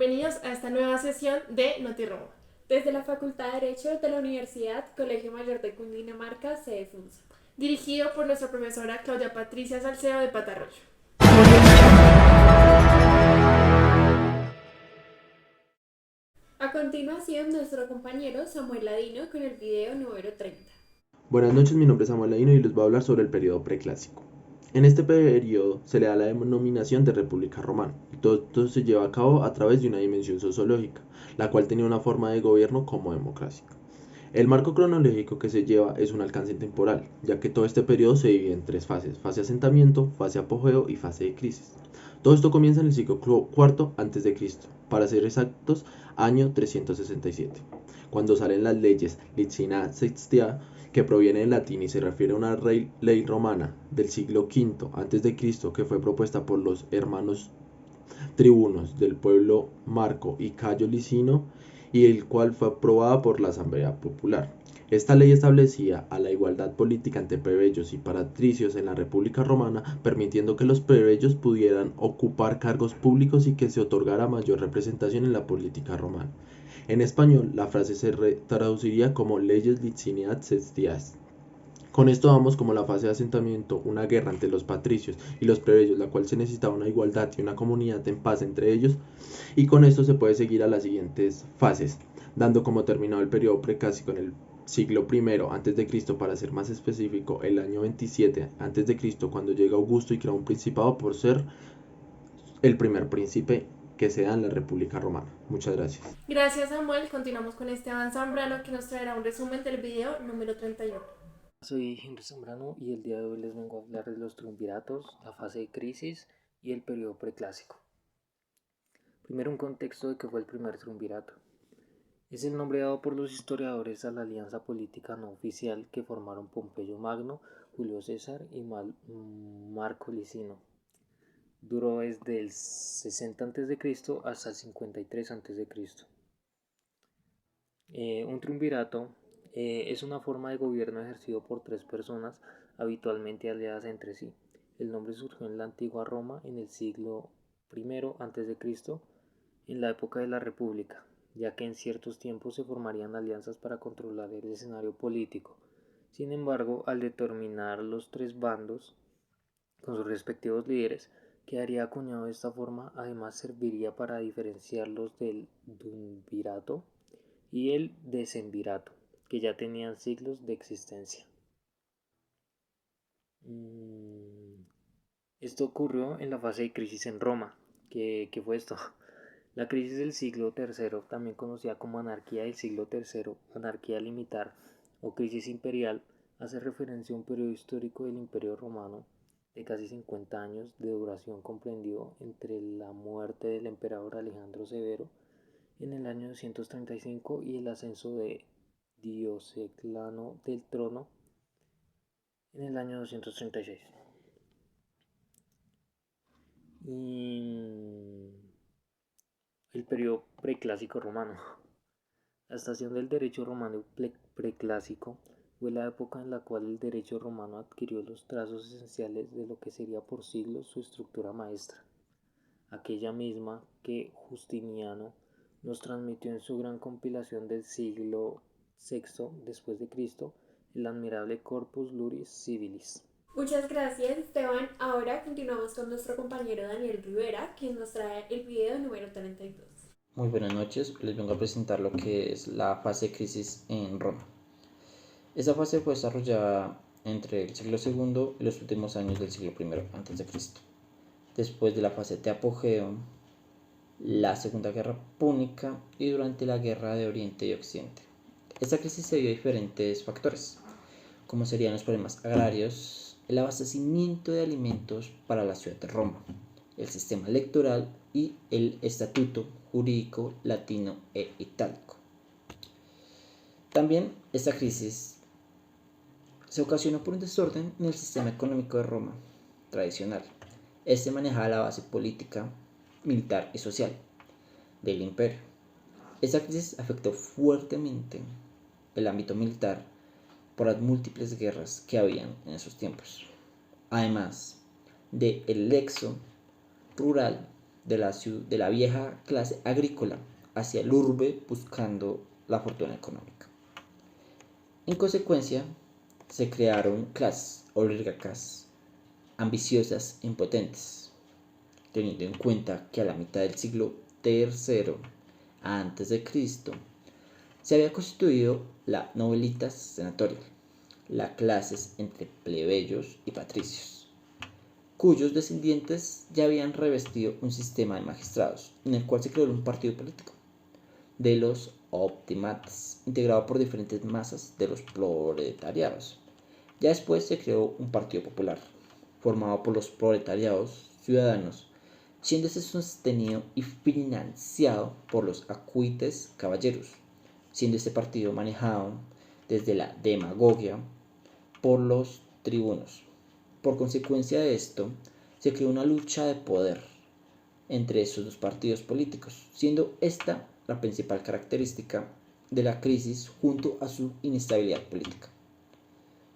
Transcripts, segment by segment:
bienvenidos a esta nueva sesión de NotiRoma. Desde la Facultad de Derecho de la Universidad Colegio Mayor de Cundinamarca, sede Funza. Dirigido por nuestra profesora Claudia Patricia Salcedo de Patarroyo. A continuación, nuestro compañero Samuel Ladino con el video número 30. Buenas noches, mi nombre es Samuel Ladino y les voy a hablar sobre el periodo preclásico. En este periodo se le da la denominación de República Romana y todo esto se lleva a cabo a través de una dimensión sociológica, la cual tenía una forma de gobierno como democracia. El marco cronológico que se lleva es un alcance temporal, ya que todo este periodo se divide en tres fases: fase de asentamiento, fase de apogeo y fase de crisis. Todo esto comienza en el siglo IV a.C., para ser exactos, año 367, cuando salen las leyes Licina Sextia, que proviene del latín y se refiere a una ley romana del siglo V a.C., que fue propuesta por los hermanos tribunos del pueblo Marco y Cayo Licino, y el cual fue aprobada por la Asamblea Popular. Esta ley establecía a la igualdad política entre plebeyos y patricios en la República Romana, permitiendo que los plebeyos pudieran ocupar cargos públicos y que se otorgara mayor representación en la política romana. En español, la frase se traduciría como leyes liciniae sextiae. Con esto vamos como la fase de asentamiento, una guerra entre los patricios y los plebeyos, la cual se necesitaba una igualdad y una comunidad en paz entre ellos, y con esto se puede seguir a las siguientes fases, dando como terminado el periodo preclásico en el siglo I a.C., para ser más específico, el año 27 a.C., cuando llega Augusto y crea un principado por ser el primer príncipe que se da en la República Romana. Muchas gracias. Gracias, Samuel. Continuamos con Esteban Zambrano, que nos traerá un resumen del video número 31. Soy Henry Zambrano y el día de hoy les vengo a hablar de los triunviratos, la fase de crisis y el periodo preclásico. Primero, un contexto de qué fue el primer triunvirato. Es el nombre dado por los historiadores a la alianza política no oficial que formaron Pompeyo Magno, Julio César y Marco Licino. Duró desde el 60 a.C. hasta el 53 a.C. Un triunvirato es una forma de gobierno ejercido por tres personas habitualmente aliadas entre sí. El nombre surgió en la antigua Roma en el siglo I a.C., en la época de la República, ya que en ciertos tiempos se formarían alianzas para controlar el escenario político. Sin embargo, al determinar los tres bandos con sus respectivos líderes, quedaría acuñado de esta forma. Además serviría para diferenciarlos del duumvirato y el decemvirato, que ya tenían siglos de existencia. Esto ocurrió en la fase de crisis en Roma. ¿Qué fue esto? La crisis del siglo III, también conocida como anarquía del siglo III, anarquía militar o crisis imperial, hace referencia a un periodo histórico del Imperio Romano de casi 50 años de duración, comprendido entre la muerte del emperador Alejandro Severo en el año 235 y el ascenso de Diocleciano del trono en el año 236. Y el periodo preclásico romano. La estación del derecho romano preclásico fue la época en la cual el derecho romano adquirió los trazos esenciales de lo que sería por siglos su estructura maestra, aquella misma que Justiniano nos transmitió en su gran compilación del siglo VI después de Cristo, el admirable Corpus Juris Civilis. Muchas gracias, Esteban. Ahora continuamos con nuestro compañero Daniel Rivera, quien nos trae el video número 32. Muy buenas noches, les vengo a presentar lo que es la fase de crisis en Roma. Esta fase fue desarrollada entre el siglo II y los últimos años del siglo I a.C. Después de la fase de apogeo, la Segunda Guerra Púnica y durante la Guerra de Oriente y Occidente. Esta crisis se dio a diferentes factores, como serían los problemas agrarios, el abastecimiento de alimentos para la ciudad de Roma, el sistema electoral y el estatuto jurídico latino e itálico. También esta crisis se ocasionó por un desorden en el sistema económico de Roma tradicional. Este manejaba la base política, militar y social del imperio. Esta crisis afectó fuertemente el ámbito militar por las múltiples guerras que habían en esos tiempos, además del éxodo rural de la vieja clase agrícola hacia el urbe buscando la fortuna económica. En consecuencia, se crearon clases oligárquicas ambiciosas e impotentes, teniendo en cuenta que a la mitad del siglo III a.C. se había constituido la nobilitas senatorial, las clases entre plebeyos y patricios, cuyos descendientes ya habían revestido un sistema de magistrados, en el cual se creó un partido político de los optimates, integrado por diferentes masas de los proletariados. Ya después se creó un partido popular, formado por los proletariados ciudadanos, siendo sostenido y financiado por los acuites caballeros, siendo este partido manejado desde la demagogia por los tribunos. Por consecuencia de esto, se creó una lucha de poder entre esos dos partidos políticos, siendo esta la principal característica de la crisis junto a su inestabilidad política.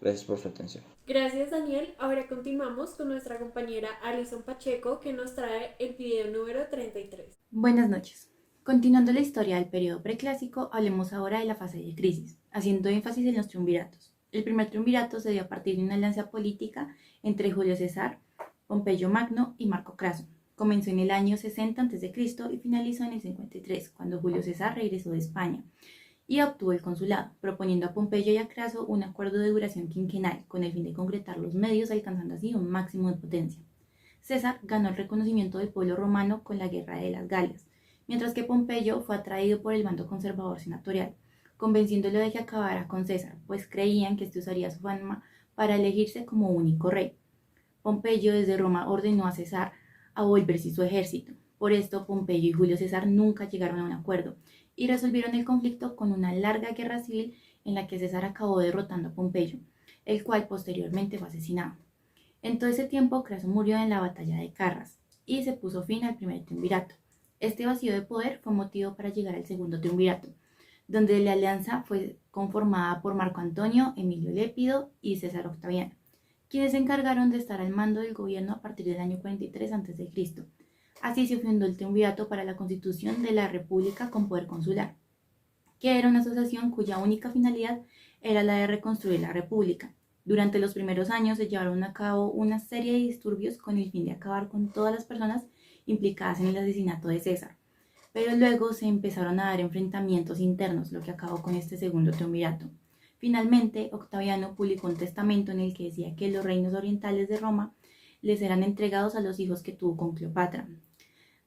Gracias por su atención. Gracias, Daniel. Ahora continuamos con nuestra compañera Alison Pacheco, que nos trae el video número 33. Buenas noches. Continuando la historia del periodo preclásico, hablemos ahora de la fase de crisis, haciendo énfasis en los triunviratos. El primer triunvirato se dio a partir de una alianza política entre Julio César, Pompeyo Magno y Marco Craso. Comenzó en el año 60 a.C. y finalizó en el 53, cuando Julio César regresó de España y obtuvo el consulado, proponiendo a Pompeyo y a Craso un acuerdo de duración quinquenal con el fin de concretar los medios, alcanzando así un máximo de potencia. César ganó el reconocimiento del pueblo romano con la Guerra de las Galias, mientras que Pompeyo fue atraído por el bando conservador senatorial, convenciéndolo de que acabara con César, pues creían que este usaría su fama para elegirse como único rey. Pompeyo desde Roma ordenó a César a volverse su ejército. Por esto, Pompeyo y Julio César nunca llegaron a un acuerdo y resolvieron el conflicto con una larga guerra civil en la que César acabó derrotando a Pompeyo, el cual posteriormente fue asesinado. En todo ese tiempo, Craso murió en la batalla de Carras y se puso fin al primer triunvirato. Este vacío de poder fue motivo para llegar al segundo triunvirato, donde la alianza fue conformada por Marco Antonio, Emilio Lépido y César Octaviano, quienes se encargaron de estar al mando del gobierno a partir del año 43 a.C. Así se fundó el triunvirato para la constitución de la República con poder consular, que era una asociación cuya única finalidad era la de reconstruir la República. Durante los primeros años se llevaron a cabo una serie de disturbios con el fin de acabar con todas las personas implicadas en el asesinato de César, pero luego se empezaron a dar enfrentamientos internos, lo que acabó con este segundo triunvirato. Finalmente, Octaviano publicó un testamento en el que decía que los reinos orientales de Roma les eran entregados a los hijos que tuvo con Cleopatra,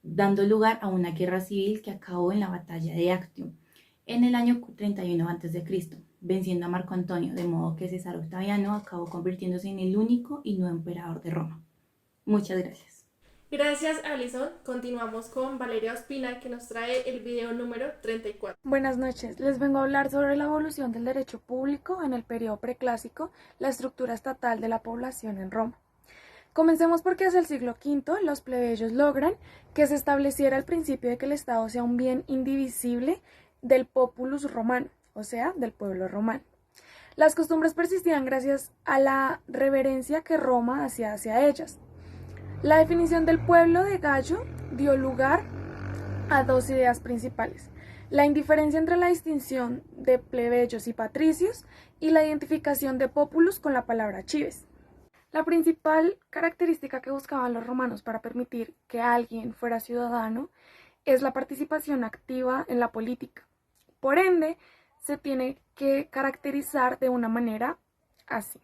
dando lugar a una guerra civil que acabó en la batalla de Actium en el año 31 a.C., venciendo a Marco Antonio, de modo que César Octaviano acabó convirtiéndose en el único y nuevo emperador de Roma. Muchas gracias. Gracias, Alison. Continuamos con Valeria Ospina, que nos trae el video número 34. Buenas noches, les vengo a hablar sobre la evolución del derecho público en el periodo preclásico, la estructura estatal de la población en Roma. Comencemos porque hacia el siglo V los plebeyos logran que se estableciera el principio de que el Estado sea un bien indivisible del populus romano, o sea, del pueblo romano. Las costumbres persistían gracias a la reverencia que Roma hacía hacia ellas. La definición del pueblo de Gallo dio lugar a dos ideas principales: la indiferencia entre la distinción de plebeyos y patricios y la identificación de populus con la palabra cives. La principal característica que buscaban los romanos para permitir que alguien fuera ciudadano es la participación activa en la política. Por ende, se tiene que caracterizar de una manera así.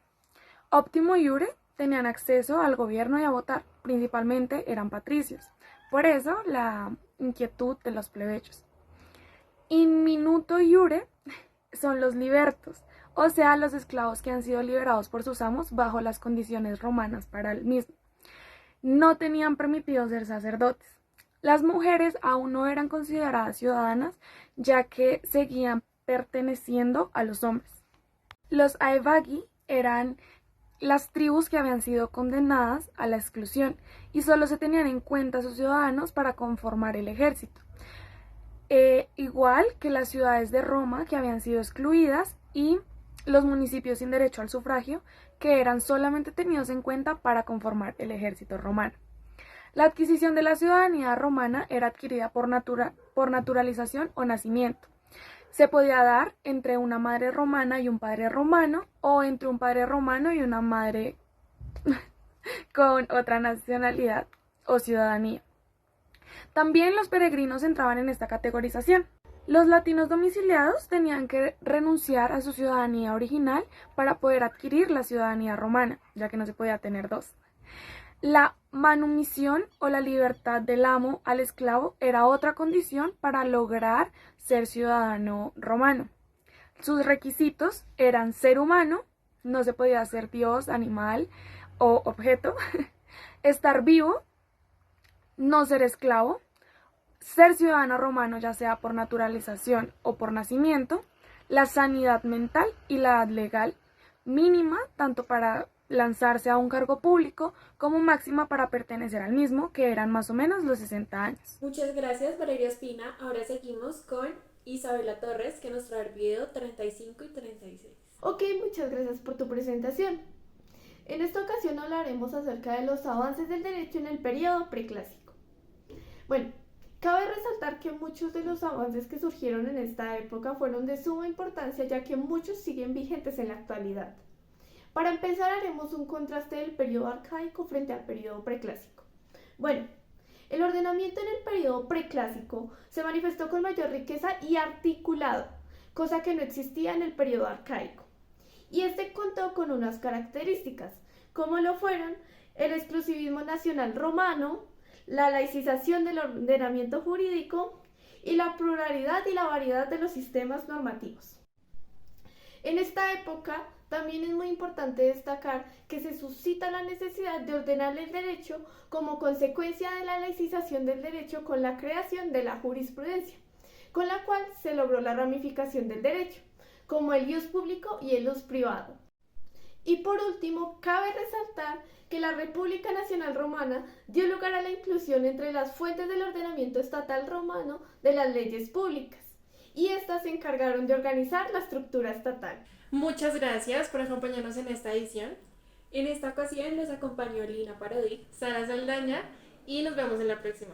Optimo iure, tenían acceso al gobierno y a votar, principalmente eran patricios. Por eso la inquietud de los plebeyos. In minuto iure son los libertos, o sea, los esclavos que han sido liberados por sus amos bajo las condiciones romanas para el mismo. No tenían permitido ser sacerdotes. Las mujeres aún no eran consideradas ciudadanas, ya que seguían perteneciendo a los hombres. Los aevagi eran las tribus que habían sido condenadas a la exclusión y solo se tenían en cuenta sus ciudadanos para conformar el ejército. Igual que las ciudades de Roma que habían sido excluidas y los municipios sin derecho al sufragio que eran solamente tenidos en cuenta para conformar el ejército romano. La adquisición de la ciudadanía romana era adquirida por naturalización o nacimiento. Se podía dar entre una madre romana y un padre romano, o entre un padre romano y una madre con otra nacionalidad o ciudadanía. También los peregrinos entraban en esta categorización. Los latinos domiciliados tenían que renunciar a su ciudadanía original para poder adquirir la ciudadanía romana, ya que no se podía tener dos. La manumisión o la libertad del amo al esclavo era otra condición para lograr ser ciudadano romano. Sus requisitos eran ser humano, no se podía ser dios, animal o objeto, estar vivo, no ser esclavo, ser ciudadano romano ya sea por naturalización o por nacimiento, la sanidad mental y la edad legal mínima tanto para lanzarse a un cargo público como máxima para pertenecer al mismo, que eran más o menos los 60 años. Muchas gracias, Valeria Espina. Ahora seguimos con Isabela Torres, que nos trae el video 35 y 36. Ok, muchas gracias por tu presentación. En esta ocasión hablaremos acerca de los avances del derecho en el periodo preclásico. Bueno, cabe resaltar que muchos de los avances que surgieron en esta época fueron de suma importancia, ya que muchos siguen vigentes en la actualidad. Para empezar, haremos un contraste del periodo arcaico frente al periodo preclásico. Bueno, el ordenamiento en el periodo preclásico se manifestó con mayor riqueza y articulado, cosa que no existía en el periodo arcaico. Y este contó con unas características, como lo fueron el exclusivismo nacional romano, la laicización del ordenamiento jurídico y la pluralidad y la variedad de los sistemas normativos. En esta época también es muy importante destacar que se suscita la necesidad de ordenar el derecho como consecuencia de la laicización del derecho con la creación de la jurisprudencia, con la cual se logró la ramificación del derecho, como el ius público y el ius privado. Y por último, cabe resaltar que la República Nacional Romana dio lugar a la inclusión entre las fuentes del ordenamiento estatal romano de las leyes públicas, y estas se encargaron de organizar la estructura estatal. Muchas gracias por acompañarnos en esta edición. En esta ocasión nos acompañó Lina Parodi, Sara Saldaña, y nos vemos en la próxima.